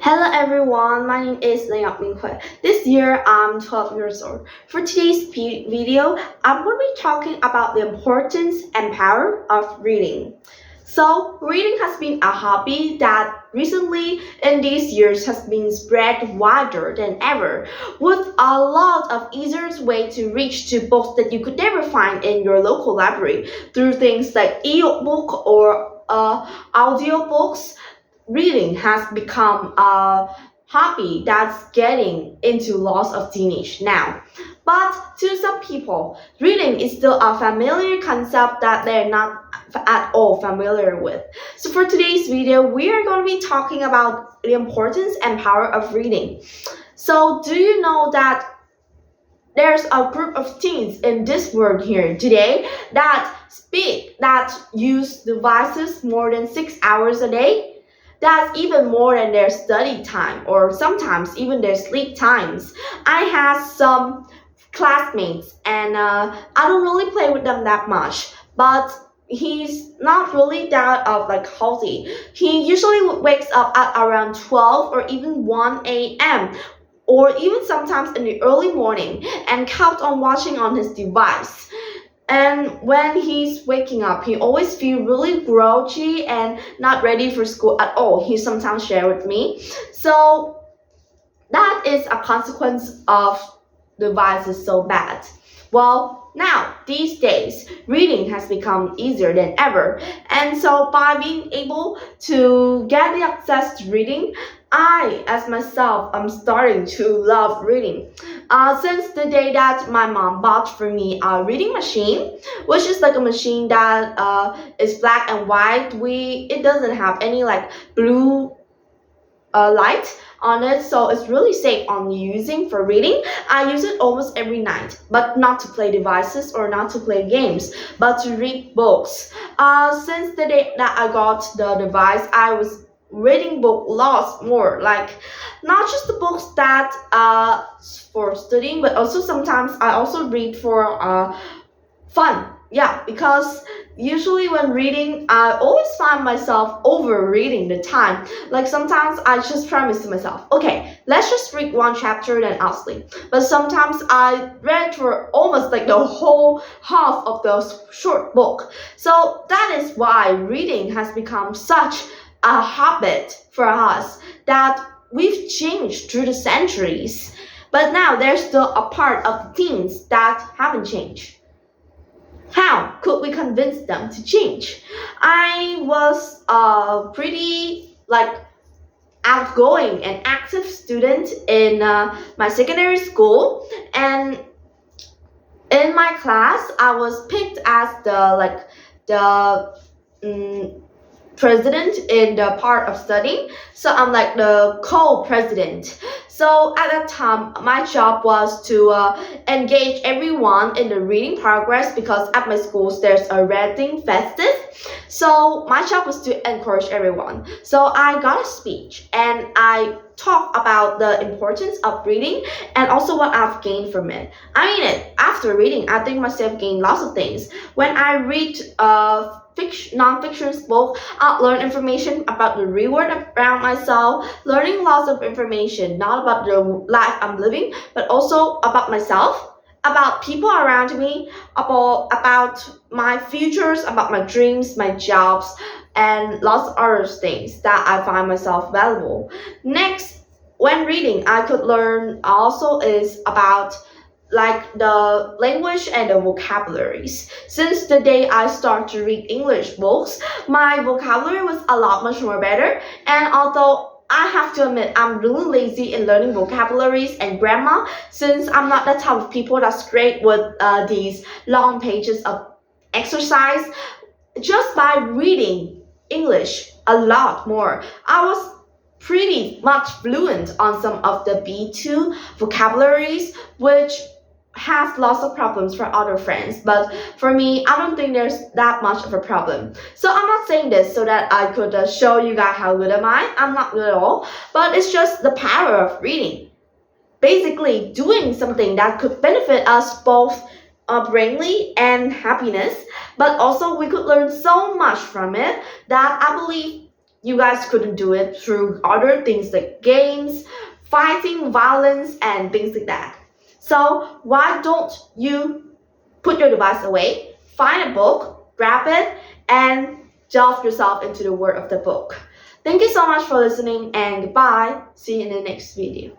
Hello everyone, my name is Leon Minghui. This year I'm 12 years old. For today's video, I'm going to be talking about the importance and power of reading. So, reading has been a hobby that recently in these years has been spread wider than ever, with a lot of easier way to reach to books that you could never find in your local library through things like e-book or audiobooks. Reading has become a hobby that's getting into lots of teenage now. But to some people, reading is still a familiar concept that they're not at all familiar with. So for today's video, we are going to be talking about the importance and power of reading. So do you know that there's a group of teens in this world here today that use devices more than 6 hours a day? That's even more than their study time or sometimes even their sleep times. I have some classmates and I don't really play with them that much, but he's not really that of like healthy. He usually wakes up at around 12 or even 1 a.m. or even sometimes in the early morning and count on watching on his device. And when he's waking up, he always feels really grouchy and not ready for school at all. He sometimes share with me. So that is a consequence of devices so bad. Well, now these days, reading has become easier than ever. And so by being able to get the access to reading, I, as myself, am starting to love reading. Since the day that my mom bought for me a reading machine, which is like a machine that is black and white. It doesn't have any like blue light on it, so it's really safe on using for reading. I use it almost every night, but not to play devices or not to play games, but to read books. Since the day that I got the device, I was reading book lots more, like not just the books that for studying, but also sometimes I also read for fun. Yeah, because usually when reading, I always find myself over reading the time. Like sometimes I just promise to myself, okay, let's just read one chapter, then I'll sleep. But sometimes I read for almost like the whole half of the short book. So that is why reading has become such a habit for us that we've changed through the centuries. But now there's still a part of the teens that haven't changed. How could we convince them to change? I was a pretty like outgoing and active student in my secondary school, and in my class, I was picked as the president in the part of studying. So I'm like the co-president. So at that time, my job was to engage everyone in the reading progress because at my schools there's a reading festive. So my job was to encourage everyone. So I got a speech and I talk about the importance of reading and also what I've gained from it. I mean it. After reading, I think myself gained lots of things. When I read non-fiction book, I learn information about the real world around myself, learning lots of information, not about the life I'm living, but also about myself, about people around me, about my futures, about my dreams, my jobs, and lots of other things that I find myself valuable. Next, when reading, I could learn also is about like the language and the vocabularies. Since the day I start to read English books, my vocabulary was a lot much more better. And although I have to admit I'm really lazy in learning vocabularies and grammar, since I'm not the type of people that's great with these long pages of exercise, just by reading English a lot more, I was pretty much fluent on some of the B2 vocabularies, which has lots of problems for other friends, but for me, I don't think there's that much of a problem. So I'm not saying this so that I could show you guys how good am I. I'm not good at all, but it's just the power of reading. Basically, doing something that could benefit us both brainly and happiness, but also we could learn so much from it that I believe you guys couldn't do it through other things like games, fighting, violence, and things like that. So why don't you put your device away, find a book, grab it, and delve yourself into the world of the book. Thank you so much for listening, and goodbye. See you in the next video.